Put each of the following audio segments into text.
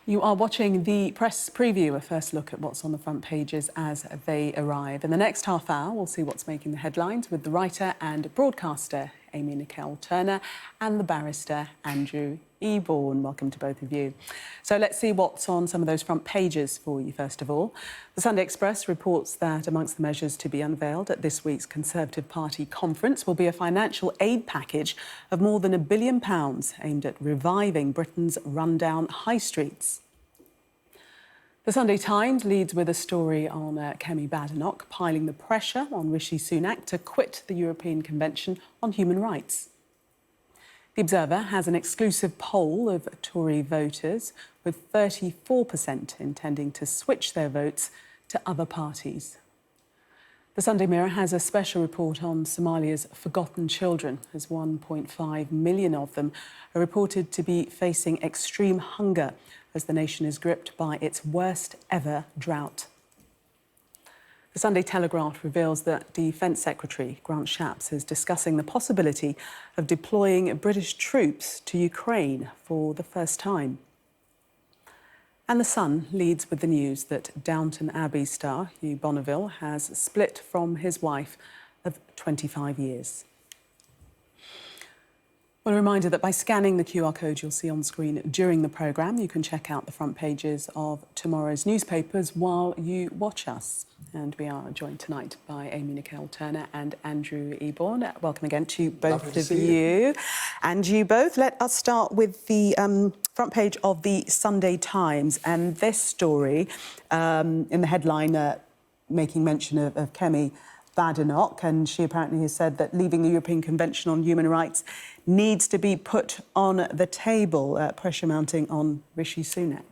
You are watching the press preview, a first look at what's on the front pages as they arrive. In the next half hour, we'll see what's making the headlines with the writer and broadcaster Amy Nickell-Turner and the barrister Andrew Eborn. Welcome to both of you. So let's see what's on some of those front pages for you, first of all. The Sunday Express reports that amongst the measures to be unveiled at this week's Conservative Party conference will be a financial aid package of more than £1 billion aimed at reviving Britain's rundown high streets. The Sunday Times leads with a story on Kemi Badenoch piling the pressure on Rishi Sunak to quit the European Convention on Human Rights. The Observer has an exclusive poll of Tory voters, with 34% intending to switch their votes to other parties. The Sunday Mirror has a special report on Somalia's forgotten children, as 1.5 million of them are reported to be facing extreme hunger as the nation is gripped by its worst ever drought. The Sunday Telegraph reveals that Defence Secretary Grant Shapps is discussing the possibility of deploying British troops to Ukraine for the first time. And The Sun leads with the news that Downton Abbey star Hugh Bonneville has split from his wife of 25 years. Well, a reminder that by scanning the QR code you'll see on screen during the programme, you can check out the front pages of tomorrow's newspapers while you watch us. And we are joined tonight by Amy Nickell-Turner and Andrew Eborn. Welcome again to both of you. And you both. Let us start with the front page of the Sunday Times. And this story, in the headline, making mention of Kemi Badenoch, and she apparently has said that leaving the European Convention on Human Rights needs to be put on the table, pressure mounting on Rishi Sunak.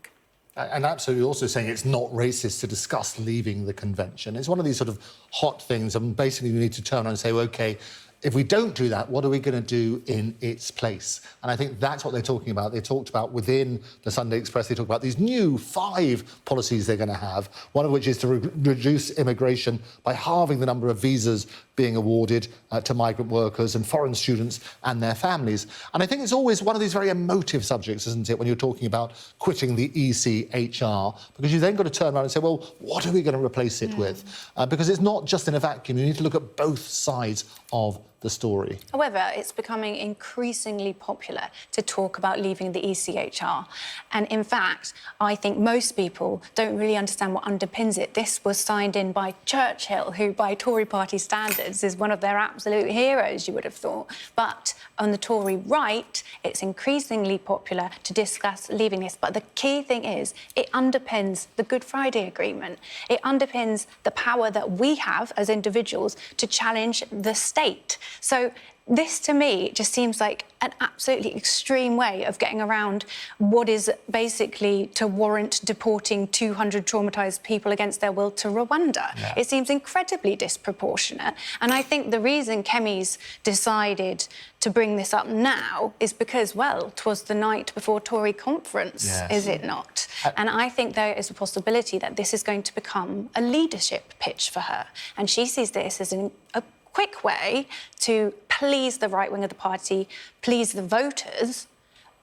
And absolutely also saying it's not racist to discuss leaving the convention. It's one of these sort of hot things, and basically we need to turn around and say, well, OK, if we don't do that, what are we going to do in its place? And I think that's what they're talking about. They talked about within the Sunday Express, they talk about these new 5 policies they're going to have, one of which is to reduce immigration by halving the number of visas being awarded to migrant workers and foreign students and their families. And I think it's always one of these very emotive subjects, isn't it, when you're talking about quitting the ECHR, because you then got to turn around and say, well, what are we going to replace it with? Because it's not just in a vacuum. You need to look at both sides of the story. However, it's becoming increasingly popular to talk about leaving the ECHR. And in fact, I think most people don't really understand what underpins it. This was signed in by Churchill, who by Tory party standards is one of their absolute heroes, you would have thought. But on the Tory right, it's increasingly popular to discuss leaving this. But the key thing is, it underpins the Good Friday Agreement. It underpins the power that we have as individuals to challenge the state. So this, to me, just seems like an absolutely extreme way of getting around what is basically to warrant deporting 200 traumatised people against their will to Rwanda. Yeah. It seems incredibly disproportionate. And I think the reason Kemi's decided to bring this up now is because, well, 'twas the night before Tory conference, yes. Is it not? And I think there is a possibility that this is going to become a leadership pitch for her. And she sees this as a quick way to please the right wing of the party, please the voters,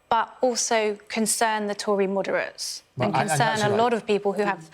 but also concern the Tory moderates and concern a lot of people who have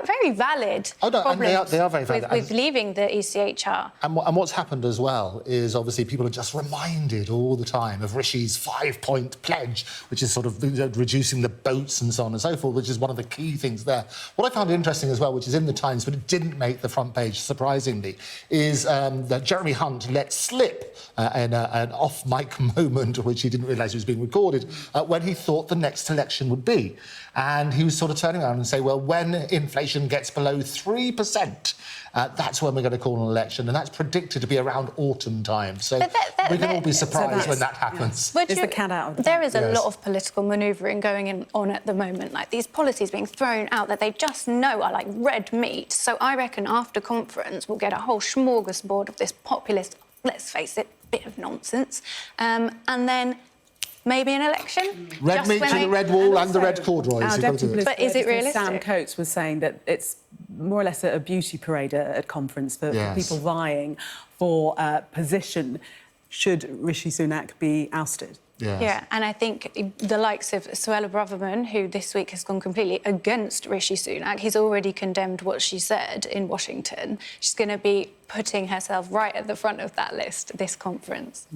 very valid problems they are very valid. with leaving the ECHR. And what's happened as well is, obviously, people are just reminded all the time of Rishi's 5-point pledge, which is sort of reducing the boats and so on and so forth, which is one of the key things there. What I found interesting as well, which is in the Times, but it didn't make the front page, surprisingly, is that Jeremy Hunt let slip in an off-mic moment, which he didn't realise was being recorded, when he thought the next election would be. And he was sort of turning around and saying, well, when inflation gets below 3%, that's when we're going to call an election, and that's predicted to be around autumn time. So we can all be surprised when that happens. Yeah. Is the cat out of the There is a lot of political manoeuvring going on at the moment, like these policies being thrown out that they just know are like red meat. So I reckon after conference we'll get a whole smorgasbord of this populist, let's face it, bit of nonsense, and then maybe an election. Red meat to the red wall and the red corduroys. But is it realistic? Sam Coates was saying that it's more or less a beauty parade at conference for people vying for position should Rishi Sunak be ousted. Yes. Yeah, and I think the likes of Suella Braverman, who this week has gone completely against Rishi Sunak, he's already condemned what she said in Washington. She's going to be putting herself right at the front of that list this conference.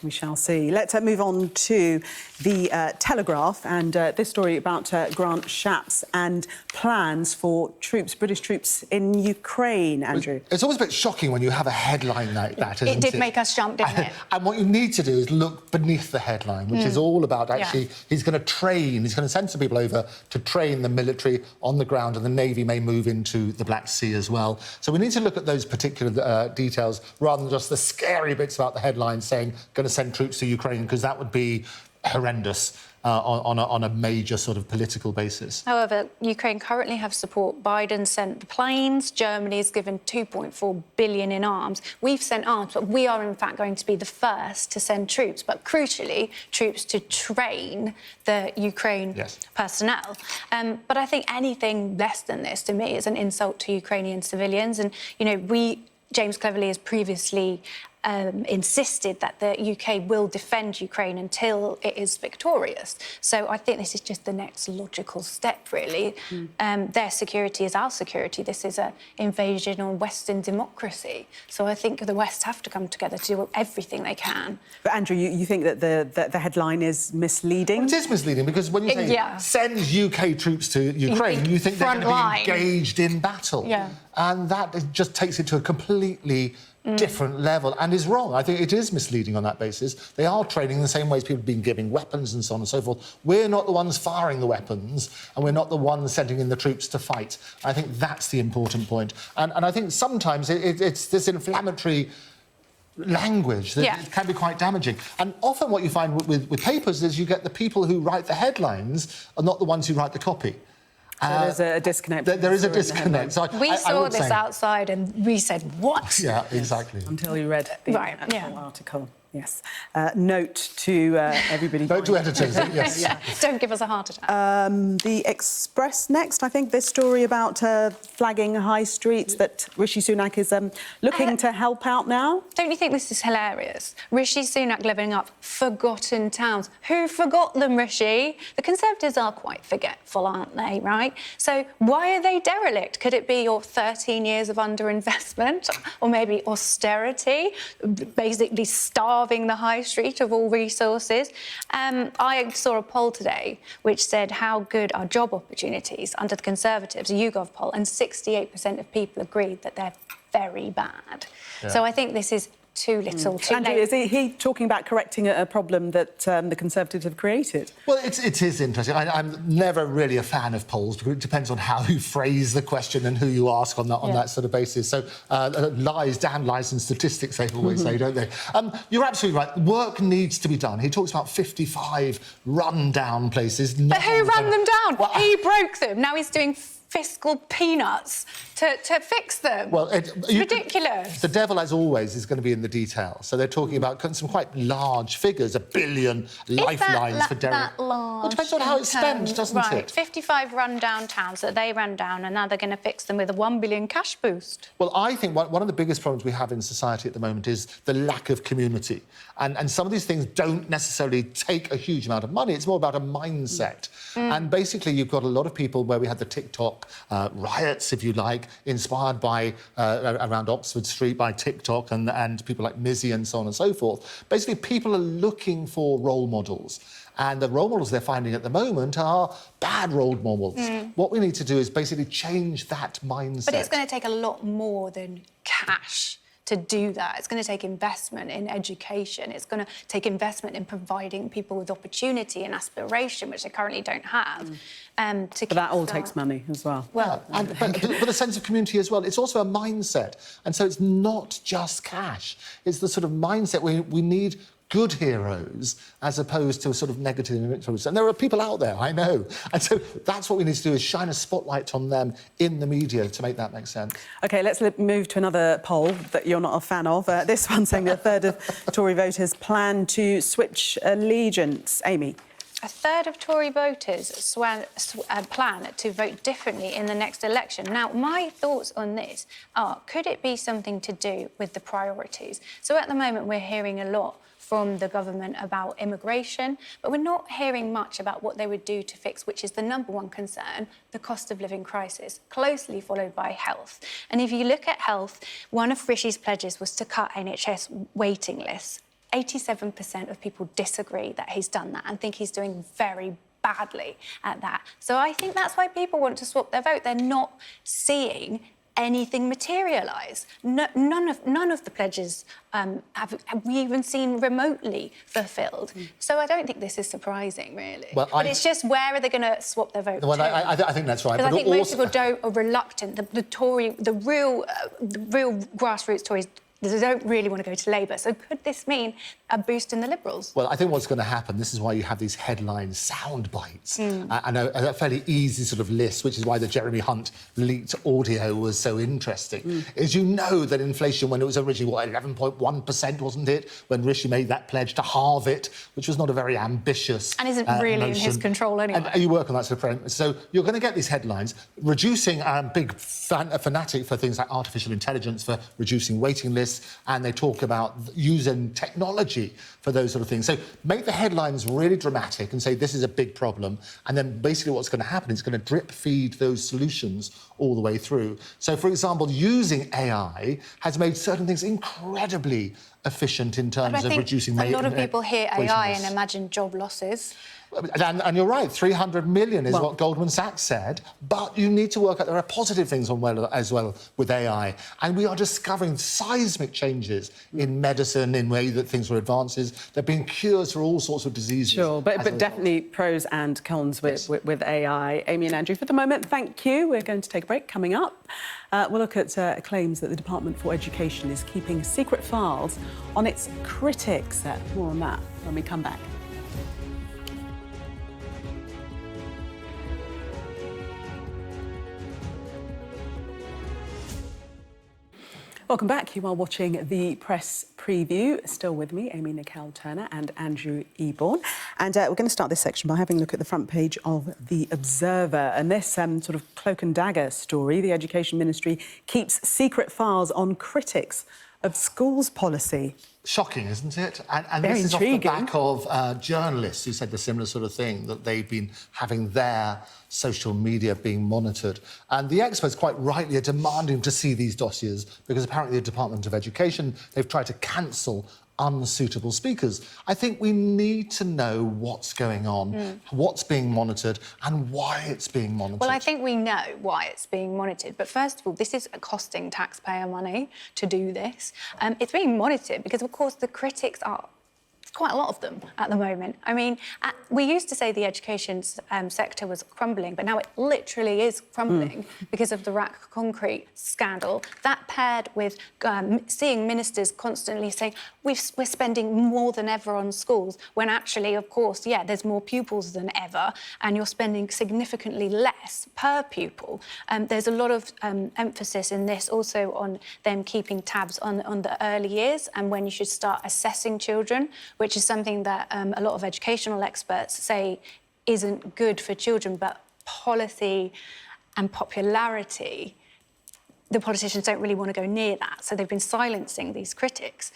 We shall see. Let's move on to the Telegraph and this story about Grant Shapps and plans for British troops in Ukraine, Andrew. It's always a bit shocking when you have a headline like that, isn't it? It did make us jump, didn't it? And what you need to do is look beneath the headline, which is all about actually, he's going to send some people over to train the military on the ground, and the Navy may move into the Black Sea as well. So we need to look at those particular details rather than just the scary bits about the headline saying going to send troops to Ukraine, because that would be horrendous on a major sort of political basis. However, Ukraine currently have support. Biden sent the planes. Germany's given $2.4 billion in arms. We've sent arms, but we are in fact going to be the first to send troops, but crucially, troops to train the Ukraine personnel. But I think anything less than this, to me, is an insult to Ukrainian civilians. And, you know, James Cleverly has previously insisted that the UK will defend Ukraine until it is victorious. So I think this is just the next logical step, really. Their security is our security. This is an invasion on Western democracy. So I think the West have to come together to do everything they can. But Andrew, you think that the headline is misleading? Well, it is misleading because when you say send UK troops to Ukraine, you think they're going to be engaged in battle. Yeah. And that just takes it to a completely different level and is wrong. I think it is misleading on that basis. They are training in the same ways people have been giving weapons and so on and so forth. We're not the ones firing the weapons, and we're not the ones sending in the troops to fight. I think that's the important point. And I think sometimes it's this inflammatory language that it can be quite damaging. And often what you find with papers is you get the people who write the headlines are not the ones who write the copy. So there's a disconnect. There is a disconnect. So we saw this outside and we said, what? Yeah, exactly. Until you read the actual article. Yes. Note to everybody. Note to editors, yes. Don't give us a heart attack. The Express next, I think, this story about flagging high streets that Rishi Sunak is looking to help out now. Don't you think this is hilarious? Rishi Sunak living up forgotten towns. Who forgot them, Rishi? The Conservatives are quite forgetful, aren't they, right? So why are they derelict? Could it be your 13 years of underinvestment? Or maybe austerity? Basically starving the high street of all resources. I saw a poll today which said how good are job opportunities under the Conservatives, a YouGov poll, and 68% of people agreed that they're very bad. So I think this is too little, too Andrew, late. is he talking about correcting a problem that the Conservatives have created? Well, it is interesting. I'm never really a fan of polls because it depends on how you phrase the question and who you ask on that sort of basis. So damn lies and statistics, they always say, don't they? You're absolutely right. Work needs to be done. He talks about 55 run-down places. But who ran them down? Well, he broke them. Now he's doing fiscal peanuts to fix them. Well, it's ridiculous. The devil, as always, is going to be in the details. So they're talking about some quite large figures, $1 billion lifelines for derelict. Well, it depends on how it's spent, doesn't it? 55 run-down towns that they ran down, and now they're going to fix them with a $1 billion cash boost. Well, I think one of the biggest problems we have in society at the moment is the lack of community. And some of these things don't necessarily take a huge amount of money. It's more about a mindset. And basically, you've got a lot of people where we had the TikTok riots, if you like, inspired by around Oxford Street by TikTok and people like Mizzy and so on and so forth. Basically, people are looking for role models. And the role models they're finding at the moment are bad role models. What we need to do is basically change that mindset. But it's going to take a lot more than cash to do that. It's going to take investment in education. It's going to take investment in providing people with opportunity and aspiration, which they currently don't have. But that all takes money as well. Well, but a sense of community as well. It's also a mindset. And so it's not just cash. It's the sort of mindset we need good heroes as opposed to sort of negative heroes. And there are people out there, I know. And so that's what we need to do, is shine a spotlight on them in the media to make that make sense. OK, let's move to another poll that you're not a fan of. This one saying that a third of Tory voters plan to switch allegiance. Amy? A third of Tory voters plan to vote differently in the next election. Now, my thoughts on this are, could it be something to do with the priorities? So at the moment, we're hearing a lot from the government about immigration, but we're not hearing much about what they would do to fix, which is the number one concern, the cost of living crisis, closely followed by health. And if you look at health, one of Rishi's pledges was to cut NHS waiting lists. 87% of people disagree that he's done that and think he's doing very badly at that. So I think that's why people want to swap their vote. They're not seeing anything materialise. None of the pledges have we even seen remotely fulfilled. So I don't think this is surprising, really. Well, but it's just, where are they going to swap their vote to? I think that's right. Because I think most people are reluctant. The real grassroots Tories, they don't really want to go to Labour. So could this mean a boost in the Liberals? Well, I think what's going to happen, this is why you have these headline sound bites and a fairly easy sort of list, which is why the Jeremy Hunt leaked audio was so interesting, is you know that inflation, when it was originally, 11.1%, wasn't it? When Rishi made that pledge to halve it, which was not a very ambitious and isn't really in his control anyway. And you work on that sort of premise. So you're going to get these headlines, reducing, big fanatic for things like artificial intelligence, for reducing waiting lists, and they talk about using technology for those sort of things. So make the headlines really dramatic and say this is a big problem, and then basically what's going to happen is going to drip feed those solutions all the way through. So, for example, using AI has made certain things incredibly efficient in terms of reducing... A lot of people hear AI and imagine job losses. And you're right, 300 million is what Goldman Sachs said, but you need to work out there are positive things as well with AI, and we are discovering seismic changes in medicine, in way that things are advances. There have been cures for all sorts of diseases. Sure, but definitely pros and cons with AI. Amy and Andrew, for the moment, thank you. We're going to take a break. Coming up, we'll look at claims that the Department for Education is keeping secret files on its critics. More on that when we come back. Welcome back. You are watching the press preview. Still with me, Amy Nickell-Turner and Andrew Eborn. And we're going to start this section by having a look at the front page of The Observer. And this sort of cloak and dagger story, the Education Ministry keeps secret files on critics of schools policy. Shocking, isn't it? And Very this is intriguing. off the back of journalists who said the similar sort of thing, that they've been having their social media being monitored. And the experts quite rightly are demanding to see these dossiers because apparently the Department of Education, they've tried to cancel unsuitable speakers. I think we need to know what's going on, what's being monitored and why it's being monitored. Well, I think we know why it's being monitored. But first of all, this is costing taxpayer money to do this. It's being monitored because, of course, the critics are... quite a lot of them at the moment. I mean, we used to say the education sector was crumbling, but now it literally is crumbling because of the rack concrete scandal. That paired with seeing ministers constantly saying, we're spending more than ever on schools, when actually, of course, yeah, there's more pupils than ever, and you're spending significantly less per pupil. There's a lot of emphasis in this also on them keeping tabs on the early years and when you should start assessing children, which is something that a lot of educational experts say isn't good for children, but policy and popularity, the politicians don't really want to go near that. So they've been silencing these critics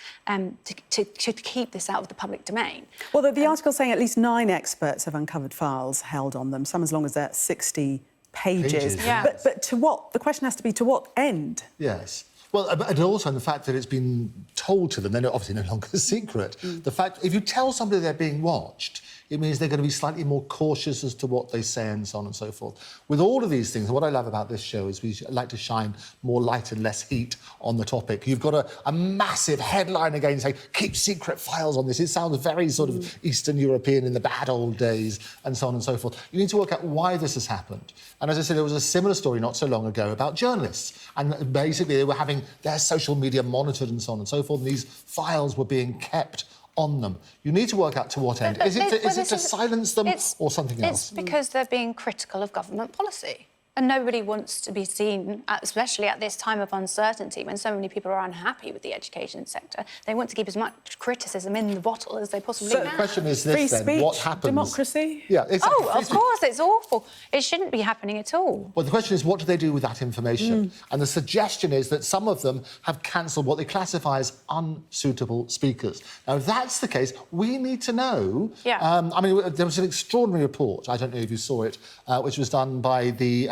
to keep this out of the public domain. Well, the article's saying at least 9 experts have uncovered files held on them, some as long as they're 60 pages. Yeah. But to what? The question has to be, to what end? Yes. Well, and also in the fact that it's been told to them, they're obviously no longer a secret. The fact, if you tell somebody they're being watched, it means they're going to be slightly more cautious as to what they say and so on and so forth. With all of these things, what I love about this show is we like to shine more light and less heat on the topic. You've got a massive headline again saying, keep secret files on this. It sounds very sort of Eastern European in the bad old days and so on and so forth. You need to work out why this has happened. And as I said, there was a similar story not so long ago about journalists. And basically they were having their social media monitored and so on and so forth. And these files were being kept on them. You need to work out to what end. Is it to silence them or something else? It's because they're being critical of government policy. And nobody wants to be seen, especially at this time of uncertainty, when so many people are unhappy with the education sector. They want to keep as much criticism in the bottle as they possibly So can. the question is Free this, then, speech, what happens... democracy? Yeah, exactly. Oh, of course, it's awful. It shouldn't be happening at all. Well, the question is, what do they do with that information? And the suggestion is that some of them have cancelled what they classify as unsuitable speakers. Now, if that's the case, we need to know... Yeah. I mean, there was an extraordinary report, I don't know if you saw it, which was done by the,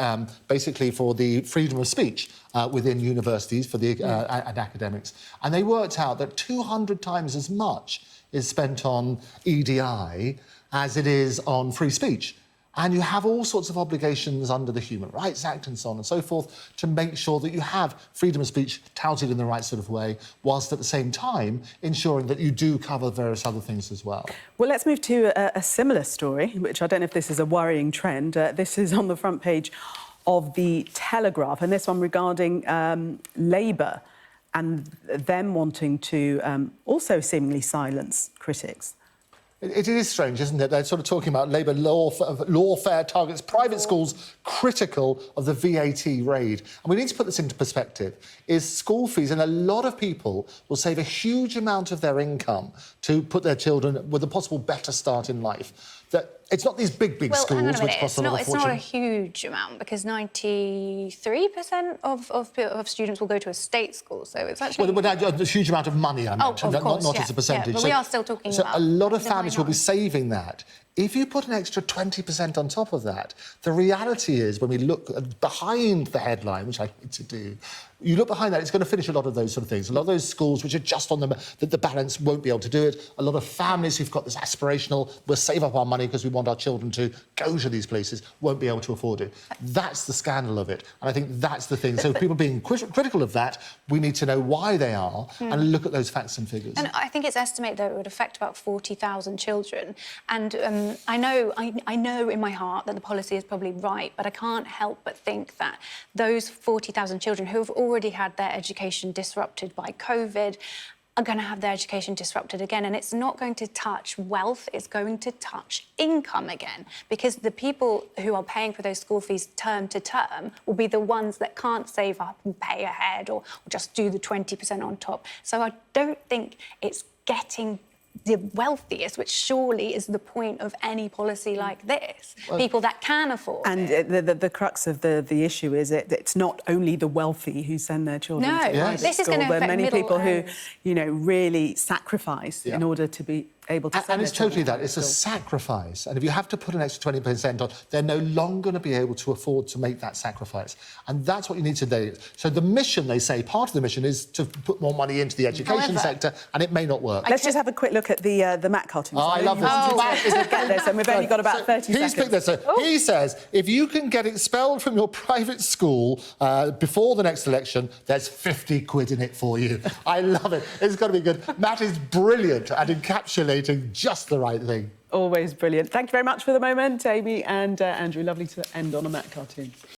basically for the freedom of speech within universities for the and academics. And they worked out that 200 times as much is spent on EDI as it is on free speech. And you have all sorts of obligations under the Human Rights Act and so on and so forth to make sure that you have freedom of speech touted in the right sort of way, whilst at the same time ensuring that you do cover various other things as well. Well, let's move to a similar story, which I don't know if this is a worrying trend. This is on the front page of the Telegraph, and this one regarding Labour and them wanting to also seemingly silence critics. It is strange, isn't it? They're sort of talking about Labour lawfare targets private schools critical of the VAT raid. And we need to put this into perspective, is school fees, and a lot of people will save a huge amount of their income to put their children with a possible better start in life. That it's not these big schools which cost a lot of fortune. It's not a huge amount, because 93% of students will go to a state school, so it's actually... Well, a huge amount of money, I mentioned, of course, not as a percentage. Yeah, but we are still talking about... So a lot of families will be saving that. If you put an extra 20% on top of that, the reality is, when we look behind the headline, which I hate to do, you look behind that, it's going to finish a lot of those sort of things. A lot of those schools which are just on the balance won't be able to do it. A lot of families who've got this aspirational, we'll save up our money because we want our children to go to these places, won't be able to afford it. That's the scandal of it. And I think that's the thing. So people being critical of that, we need to know why they are and look at those facts and figures. And I think it's estimated that it would affect about 40,000 children. And I know in my heart that the policy is probably right, but I can't help but think that those 40,000 children who have already had their education disrupted by COVID are going to have their education disrupted again. And it's not going to touch wealth, it's going to touch income again, because the people who are paying for those school fees term to term will be the ones that can't save up and pay ahead or just do the 20% on top. So I don't think it's getting the wealthiest, which surely is the point of any policy like this. Well, people that can afford it. The crux of the issue is it's not only the wealthy who send their children to private this school. Is going to there are many people who, really sacrifice in order to be able to send and their it's totally children that. It's a sacrifice. And if you have to put an extra 20% on, they're no longer going to be able to afford to make that sacrifice. And that's what you need to do. So the mission, they say, part of the mission is to put more money into the education sector, and it may not work. Let's just have a quick look at the Matt cartoons. Oh, I love this. Matt is get this, and we've only got about 30 seconds. He's picked this. So he says, if you can get expelled from your private school before the next election, there's 50 quid in it for you. I love it. It's got to be good. Matt is brilliant at encapsulating just the right thing. Always brilliant. Thank you very much for the moment, Amy and Andrew. Lovely to end on a Matt cartoon.